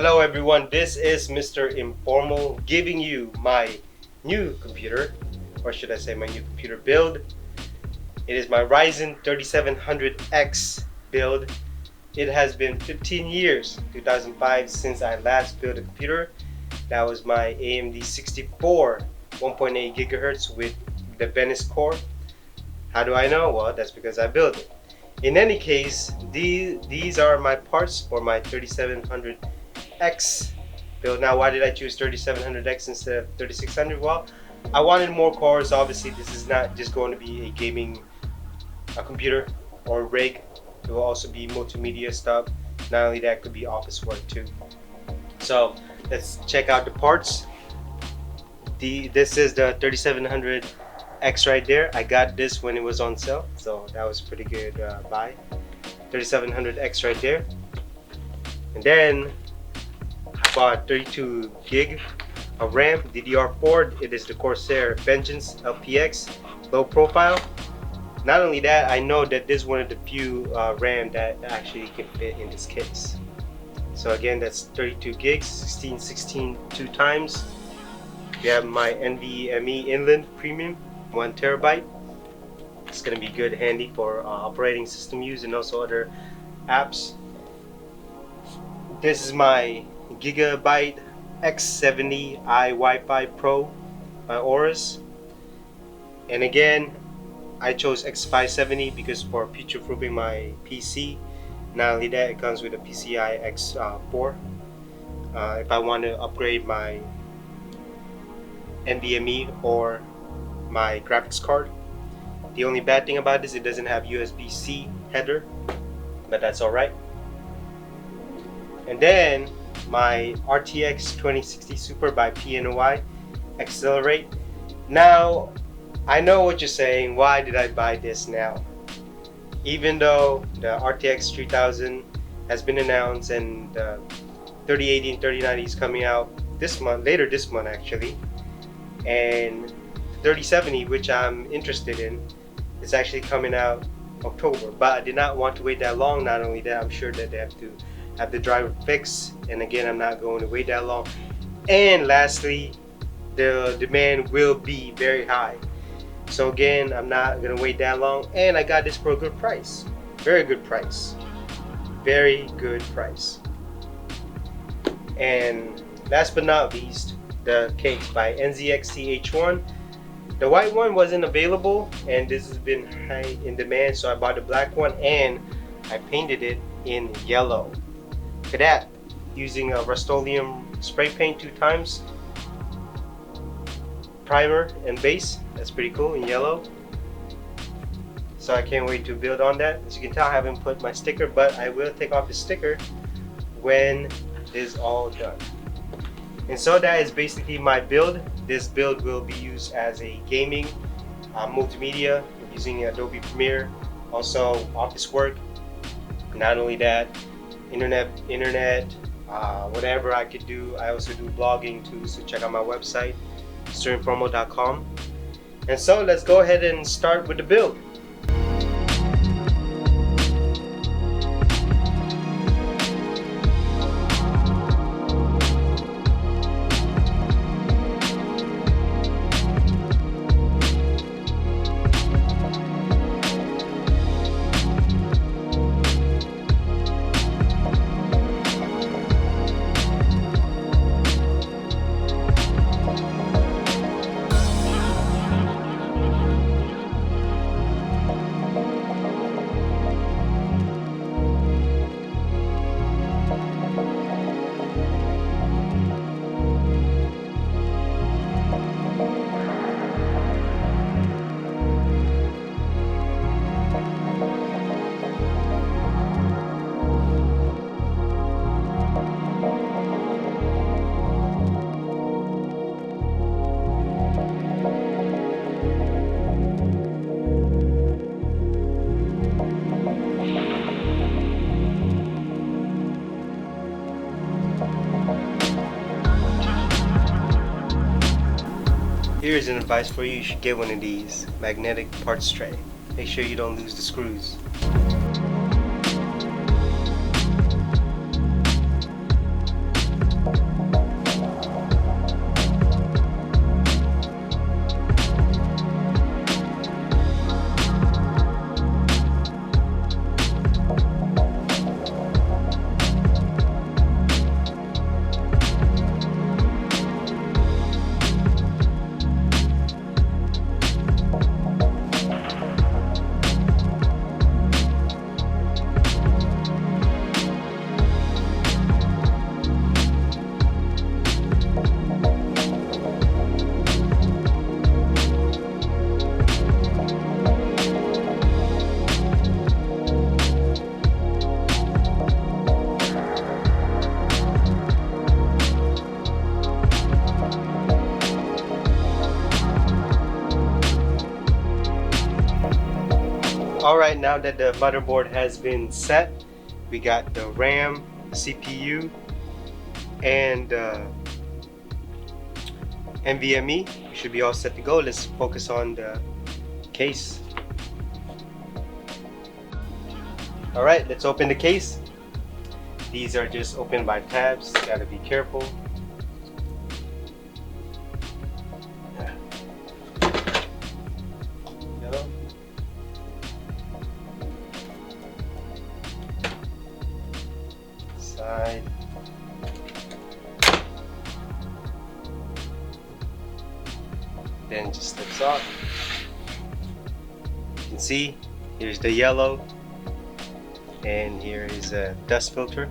Hello everyone, this is Mr. Informal giving you my new computer, or should I say my new computer build. It is my Ryzen 3700X build. It has been 15 years, 2005, since I last built a computer. That was my AMD 64 1.8 gigahertz with the Venice core. How do I know? Well, that's because I built it. In any case, these are my parts for my 3700X build. Now, why did I choose 3700X instead of 3600? Well, I wanted more cores. Obviously, this is not just going to be a gaming computer or rig. It will also be multimedia stuff. Not only that, could be office work too. So let's check out the parts. This is the 3700X right there. I got this when it was on sale, so that was pretty good buy. 3700X right there. And then I bought 32 gig of RAM, DDR4. It is the Corsair Vengeance LPX, low profile. Not only that, I know that this is one of the few RAM that actually can fit in this case. So again, that's 32 gigs, 16 two times. We have my NVMe Inland Premium, 1 terabyte. It's gonna be good, handy for operating system use and also other apps. This is my GIGABYTE X70i Wi-Fi Pro by AORUS. And again, I chose X570 because for future-proofing my PC. Not only that, it comes with a PCI X4. If I want to upgrade my NVMe or my graphics card. The only bad thing about this, it doesn't have USB-C header, but that's alright. And then my RTX 2060 Super by PNY XLR8. Now, I know what you're saying, why did I buy this now? Even though the RTX 3000 has been announced and the 3080 and 3090 is coming out this month, later this month actually, and 3070, which I'm interested in, is actually coming out October, but I did not want to wait that long. Not only that, I'm sure that they have to have the driver fixed, and again, I'm not going to wait that long. And lastly, the demand will be very high. So again, I'm not gonna wait that long, and I got this for a good price. Very good price. Very good price. And last but not least, the case by NZXT H1. The white one wasn't available, and this has been high in demand, so I bought the black one and I painted it in yellow. Look at that, using a Rust-Oleum spray paint 2 times. Primer and base, that's pretty cool, in yellow. So I can't wait to build on that. As you can tell, I haven't put my sticker, but I will take off the sticker when it is all done. And so that is basically my build. This build will be used as a gaming multimedia using Adobe Premiere, also office work. Not only that, internet, whatever I could do. I also do blogging too, so check out my website, mrinformal.com. And so let's go ahead and start with the build. Here's an advice for you. You should get one of these magnetic parts tray. Make sure you don't lose the screws. Alright, now that the motherboard has been set, we got the RAM, CPU, and NVMe. We should be all set to go. Let's focus on the case. Alright, let's open the case. These are just open by tabs, gotta be careful. Side. Then just slips off. You can see here's the yellow, and here is a dust filter.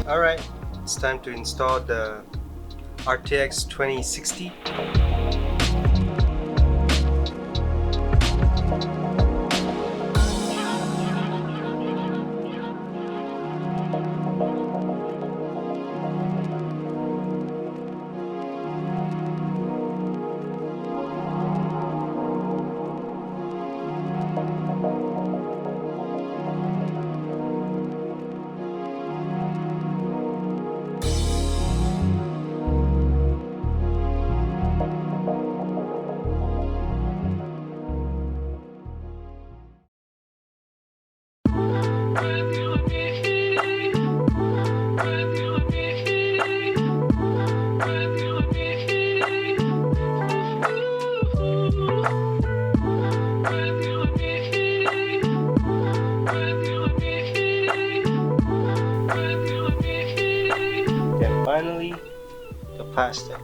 Alright, it's time to install the RTX 2060. Finally, the plastic.